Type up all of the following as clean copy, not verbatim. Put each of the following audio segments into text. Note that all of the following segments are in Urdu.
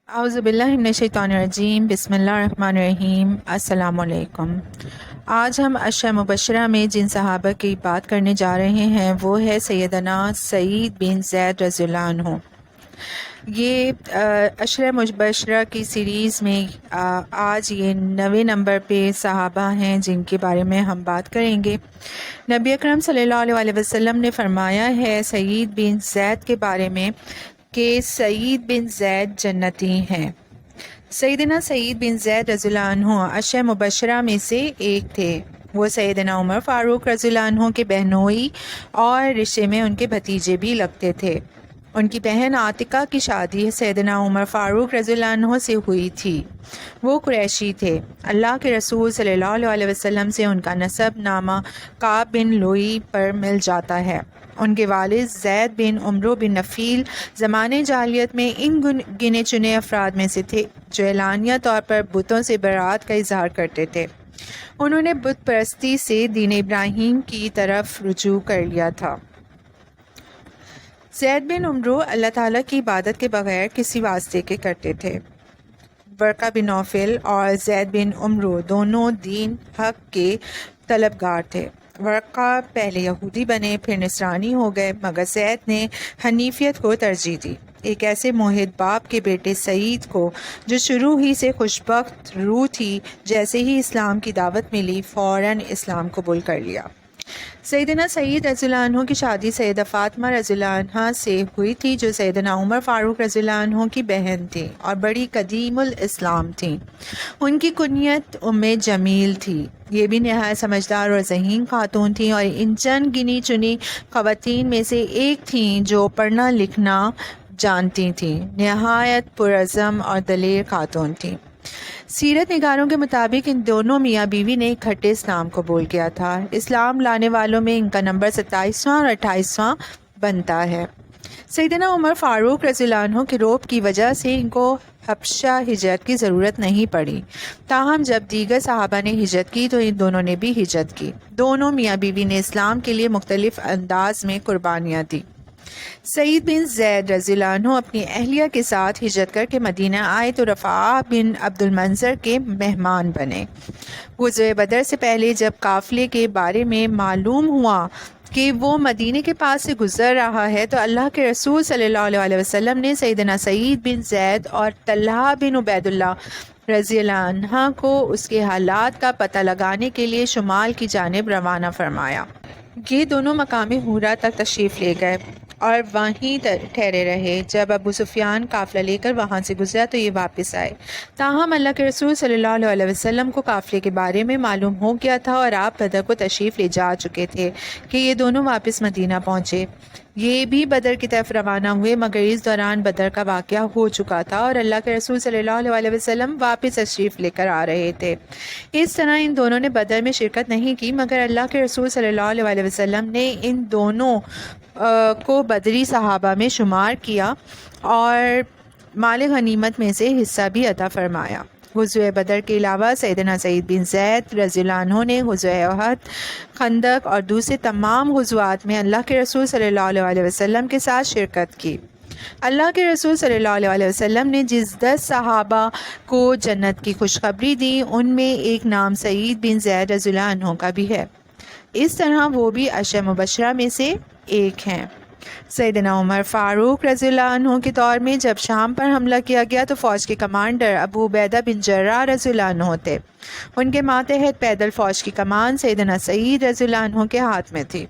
اعوذ باللہ من الشیطان الرجیم، بسم اللہ الرحمن الرحیم۔ السلام علیکم۔ آج ہم عشرہ مبشرہ میں جن صحابہ کی بات کرنے جا رہے ہیں وہ ہے سیدنا سعید بن زید رضی اللہ عنہ۔ یہ عشرہ مبشرہ کی سیریز میں آج یہ 9 نمبر پہ صحابہ ہیں جن کے بارے میں ہم بات کریں گے۔ نبی اکرم صلی اللہ علیہ وسلم نے فرمایا ہے سعید بن زید کے بارے میں کہ سعید بن زید جنتی ہیں۔ سیدنا سعید بن زید رضی اللہ عنہ عشرہ مبشرہ میں سے ایک تھے۔ وہ سیدنا عمر فاروق رضی اللہ عنہ کے بہنوئی اور رشتے میں ان کے بھتیجے بھی لگتے تھے۔ ان کی بہن عاتقہ کی شادی سیدنا عمر فاروق رضی اللہ عنہ سے ہوئی تھی۔ وہ قریشی تھے۔ اللہ کے رسول صلی اللہ علیہ وسلم سے ان کا نسب نامہ کعب بن لوئی پر مل جاتا ہے۔ ان کے والد زید بن عمرو بن نفیل زمانے جاہلیت میں ان گنے چنے افراد میں سے تھے جو اعلانیہ طور پر بتوں سے برات کا اظہار کرتے تھے۔ انہوں نے بت پرستی سے دین ابراہیم کی طرف رجوع کر لیا تھا۔ زید بن عمرو اللہ تعالیٰ کی عبادت کے بغیر کسی واسطے کے کرتے تھے۔ ورقہ بن نوفل اور زید بن عمرو دونوں دین حق کے طلبگار تھے۔ ورقہ پہلے یہودی بنے پھر نصرانی ہو گئے، مگر زید نے حنیفیت کو ترجیح دی۔ ایک ایسے موحد باپ کے بیٹے سعید کو جو شروع ہی سے خوشبخت روح تھی، جیسے ہی اسلام کی دعوت ملی فوراً اسلام قبول کر لیا۔ سیدنا سعید رضی اللہ عنہ کی شادی سیدہ فاطمہ رضی اللہ عنہ سے ہوئی تھی جو سیدنا عمر فاروق رضی اللہ عنہ کی بہن تھی اور بڑی قدیم الاسلام تھیں۔ ان کی کنیت ام جمیل تھی۔ یہ بھی نہایت سمجھدار اور ذہین خاتون تھیں اور ان چند گنی چنی خواتین میں سے ایک تھیں جو پڑھنا لکھنا جانتی تھیں۔ نہایت پرعزم اور دلیر خاتون تھیں۔ سیرت نگاروں کے مطابق ان دونوں میاں بیوی نے اکٹھے اسلام قبول کیا تھا۔ اسلام لانے والوں میں ان کا نمبر 27واں اور 28واں بنتا ہے۔ سیدنا عمر فاروق رضی اللہ عنہ کے رعب کی وجہ سے ان کو حبشہ ہجرت کی ضرورت نہیں پڑی، تاہم جب دیگر صحابہ نے ہجرت کی تو ان دونوں نے بھی ہجرت کی۔ دونوں میاں بیوی نے اسلام کے لیے مختلف انداز میں قربانیاں دی۔ سعید بن زید رضی اللہ عنہ اپنی اہلیہ کے ساتھ ہجرت کر کے مدینہ آئے تو رفاعہ بن عبد المنظر کے مہمان بنے۔ غزوہ بدر سے پہلے جب قافلے کے بارے میں معلوم ہوا کہ وہ مدینے کے پاس سے گزر رہا ہے تو اللہ کے رسول صلی اللہ علیہ وسلم نے سیدنا سعید بن زید اور طلحہ بن عبید اللہ رضی اللہ عنہ کو اس کے حالات کا پتہ لگانے کے لیے شمال کی جانب روانہ فرمایا۔ یہ دونوں مقام حورا تک تشریف لے گئے اور وہیں ٹھہرے رہے۔ جب ابو سفیان قافلہ لے کر وہاں سے گزرا تو یہ واپس آئے۔ تاہم اللہ کے رسول صلی اللہ علیہ وسلم کو قافلے کے بارے میں معلوم ہو گیا تھا اور آپ بدر کو تشریف لے جا چکے تھے کہ یہ دونوں واپس مدینہ پہنچے۔ یہ بھی بدر کی طرف روانہ ہوئے، مگر اس دوران بدر کا واقعہ ہو چکا تھا اور اللہ کے رسول صلی اللہ علیہ وسلم واپس تشریف لے کر آ رہے تھے۔ اس طرح ان دونوں نے بدر میں شرکت نہیں کی، مگر اللہ کے رسول صلی اللہ علیہ وسلم نے ان دونوں کو بدری صحابہ میں شمار کیا اور مال غنیمت میں سے حصہ بھی عطا فرمایا۔ غزوہ بدر کے علاوہ سیدنا سعید بن زید رضی اللہ عنہ نے غزوہ احد، خندق اور دوسرے تمام غزوات میں اللہ کے رسول صلی اللہ علیہ وسلم کے ساتھ شرکت کی۔ اللہ کے رسول صلی اللہ علیہ وسلم نے جس 10 صحابہ کو جنت کی خوشخبری دی ان میں ایک نام سعید بن زید رضی اللہ عنہ کا بھی ہے۔ اس طرح وہ بھی عشرہ مبشرہ میں سے ایک ہیں۔ سیدنا عمر فاروق رضی اللہ عنہ کے دور میں جب شام پر حملہ کیا گیا تو فوج کے کمانڈر ابو عبیدہ بن جراح رضی اللہ عنہ تھے۔ ان کے ماتحت پیدل فوج کی کمان سیدنا سعید رضی اللہ عنہ کے ہاتھ میں تھی۔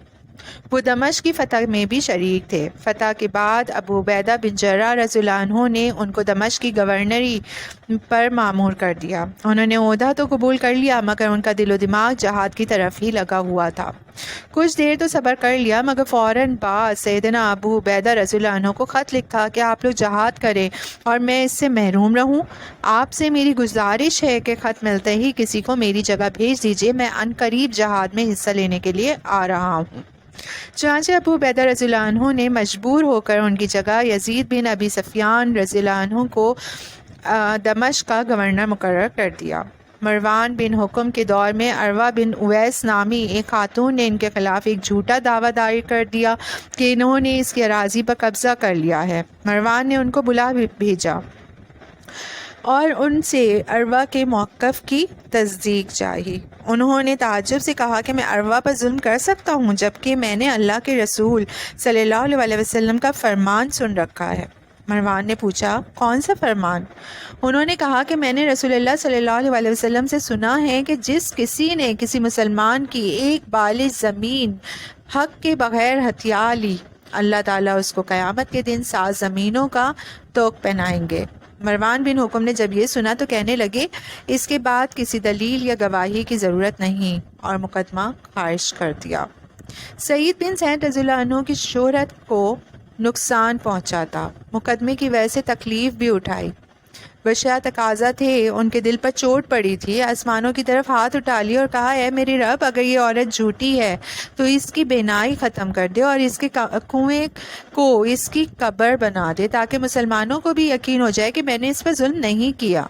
وہ دمشق کی فتح میں بھی شریک تھے۔ فتح کے بعد ابو عبیدہ بن جراح رضی اللہ عنہ نے ان کو دمشق کی گورنری پر مامور کر دیا۔ انہوں نے عہدہ تو قبول کر لیا مگر ان کا دل و دماغ جہاد کی طرف ہی لگا ہوا تھا۔ کچھ دیر تو صبر کر لیا مگر فوراً بعد سیدنا ابو عبیدہ رضی اللہ عنہ کو خط لکھا کہ آپ لوگ جہاد کریں اور میں اس سے محروم رہوں۔ آپ سے میری گزارش ہے کہ خط ملتے ہی کسی کو میری جگہ بھیج دیجیے، میں عنقریب جہاد میں حصہ لینے کے لیے آ رہا ہوں۔ چنانچہ ابو عبیدہ رضی اللہ عنہ نے مجبور ہو کر ان کی جگہ یزید بن ابی سفیان رضی اللہ عنہ کو دمشق کا گورنر مقرر کر دیا۔ مروان بن حکم کے دور میں عروہ بن اویس نامی ایک خاتون نے ان کے خلاف ایک جھوٹا دعویٰ دائر کر دیا کہ انہوں نے اس کی اراضی پر قبضہ کر لیا ہے۔ مروان نے ان کو بلا بھیجا اور ان سے عروہ کے موقف کی تصدیق چاہی۔ انہوں نے تعجب سے کہا کہ میں عروہ پر ظلم کر سکتا ہوں جبکہ میں نے اللہ کے رسول صلی اللہ علیہ وسلم کا فرمان سن رکھا ہے۔ مروان نے پوچھا کون سا فرمان؟ انہوں نے کہا کہ میں نے رسول اللہ صلی اللہ علیہ وسلم سے سنا ہے کہ جس کسی نے کسی مسلمان کی ایک بالِ زمین حق کے بغیر ہتھیا لی، اللہ تعالیٰ اس کو قیامت کے دن 7 زمینوں کا طوق پہنائیں گے۔ مروان بن حکم نے جب یہ سنا تو کہنے لگے اس کے بعد کسی دلیل یا گواہی کی ضرورت نہیں، اور مقدمہ خارج کر دیا۔ سعید بن زید رضی اللہ عنہ کی شہرت کو نقصان پہنچا تھا، مقدمے کی وجہ سے تکلیف بھی اٹھائی، بشع تقاضا تھے، ان کے دل پر چوٹ پڑی تھی، آسمانوں کی طرف ہاتھ اٹھا لیا اور کہا اے میرے رب، اگر یہ عورت جھوٹی ہے تو اس کی بینائی ختم کر دے اور اس کے کنویں کو اس کی قبر بنا دے تاکہ مسلمانوں کو بھی یقین ہو جائے کہ میں نے اس پر ظلم نہیں کیا۔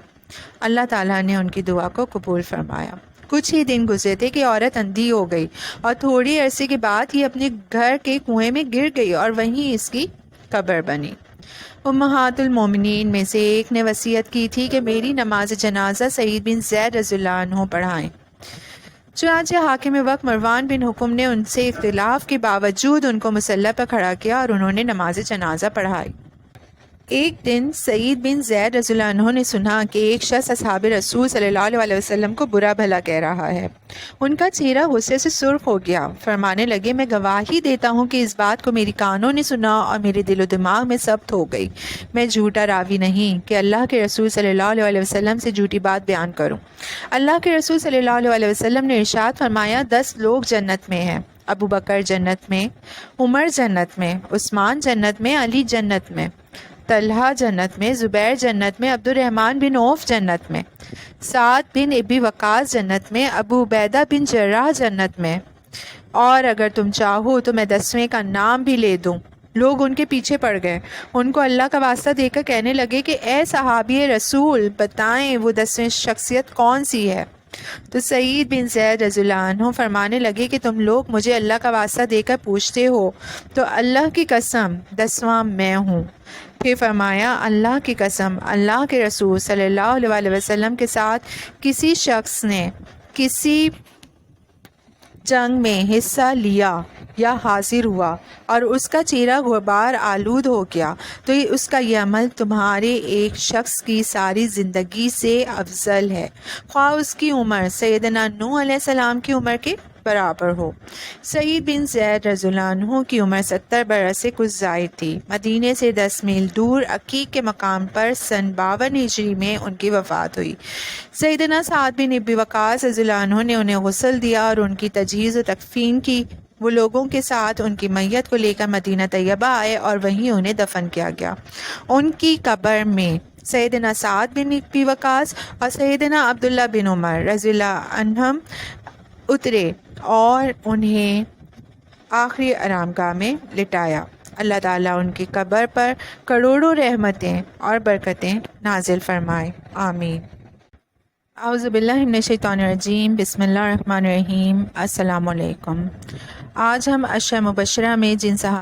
اللہ تعالیٰ نے ان کی دعا کو قبول فرمایا۔ کچھ ہی دن گزرے تھے کہ عورت اندھی ہو گئی اور تھوڑی عرصے کے بعد ہی اپنے گھر کے کنویں میں گر گئی اور وہیں اس کی قبر بنی۔ امہات المومنین میں سے ایک نے وصیت کی تھی کہ میری نماز جنازہ سعید بن زید رضی اللہ عنہ پڑھائیں۔ چنانچہ حاکم وقت مروان بن حکم نے ان سے اختلاف کے باوجود ان کو مصلی پر کھڑا کیا اور انہوں نے نماز جنازہ پڑھائی۔ ایک دن سعید بن زید رضی اللہ عنہ نے سنا کہ ایک شخص اصحاب رسول صلی اللہ علیہ وسلم کو برا بھلا کہہ رہا ہے۔ ان کا چہرہ غصے سے سرخ ہو گیا، فرمانے لگے میں گواہی دیتا ہوں کہ اس بات کو میری کانوں نے سنا اور میرے دل و دماغ میں ثبت ہو گئی۔ میں جھوٹا راوی نہیں کہ اللہ کے رسول صلی اللہ علیہ وسلم سے جھوٹی بات بیان کروں۔ اللہ کے رسول صلی اللہ علیہ وسلم نے ارشاد فرمایا 10 لوگ جنت میں ہیں، ابو بکر جنت میں، عمر جنت میں، عثمان جنت میں، علی جنت میں، طلحہ جنت میں، زبیر جنت میں، عبد الرحمن بن عوف جنت میں، سعد بن ابی وقاص جنت میں، ابو عبیدہ بن جراح جنت میں، اور اگر تم چاہو تو میں 10ویں کا نام بھی لے دوں۔ لوگ ان کے پیچھے پڑ گئے، ان کو اللہ کا واسطہ دے کر کہنے لگے کہ اے صحابی رسول بتائیں وہ 10ویں شخصیت کون سی ہے؟ تو سعید بن زید رضی اللہ عنہ فرمانے لگے کہ تم لوگ مجھے اللہ کا واسطہ دے کر پوچھتے ہو تو اللہ کی قسم 10واں میں ہوں۔ پھر فرمایا اللہ کی قسم، اللہ کے رسول صلی اللہ علیہ وسلم کے ساتھ کسی شخص نے کسی جنگ میں حصہ لیا یا حاضر ہوا اور اس کا چہرہ غبار آلود ہو گیا تو اس کا یہ عمل تمہارے ایک شخص کی ساری زندگی سے افضل ہے، خواہ اس کی عمر سیدنا نوح علیہ السلام کی عمر کے برابر ہو۔ سعید بن زید رضی اللہ عنہ کی عمر 70 برس سے کچھ زائد تھی۔ مدینے سے 10 میل دور عقیق کے مقام پر سن 52 ہجری میں ان کی وفات ہوئی۔ سیدنا سعد بن ابی وقاص رضی اللہ عنہ نے انہیں غسل دیا اور ان کی تجہیز و تکفین کی۔ وہ لوگوں کے ساتھ ان کی میت کو لے کر مدینہ طیبہ آئے اور وہیں انہیں دفن کیا گیا۔ ان کی قبر میں سیدنا سعد بن ابی وقاص اور سیدنا عبداللہ بن عمر رضی اللہ عنہم اترے اور انہیں آخری آرام گاہ میں لٹایا۔ اللہ تعالیٰ ان کی قبر پر کروڑوں رحمتیں اور برکتیں نازل فرمائے، آمین۔ اعوذ باللہ من الشیطان الرجیم، بسم اللہ الرحمن الرحیم۔ السلام علیکم۔ آج ہم عشرہ مبشرہ میں جن صحابہ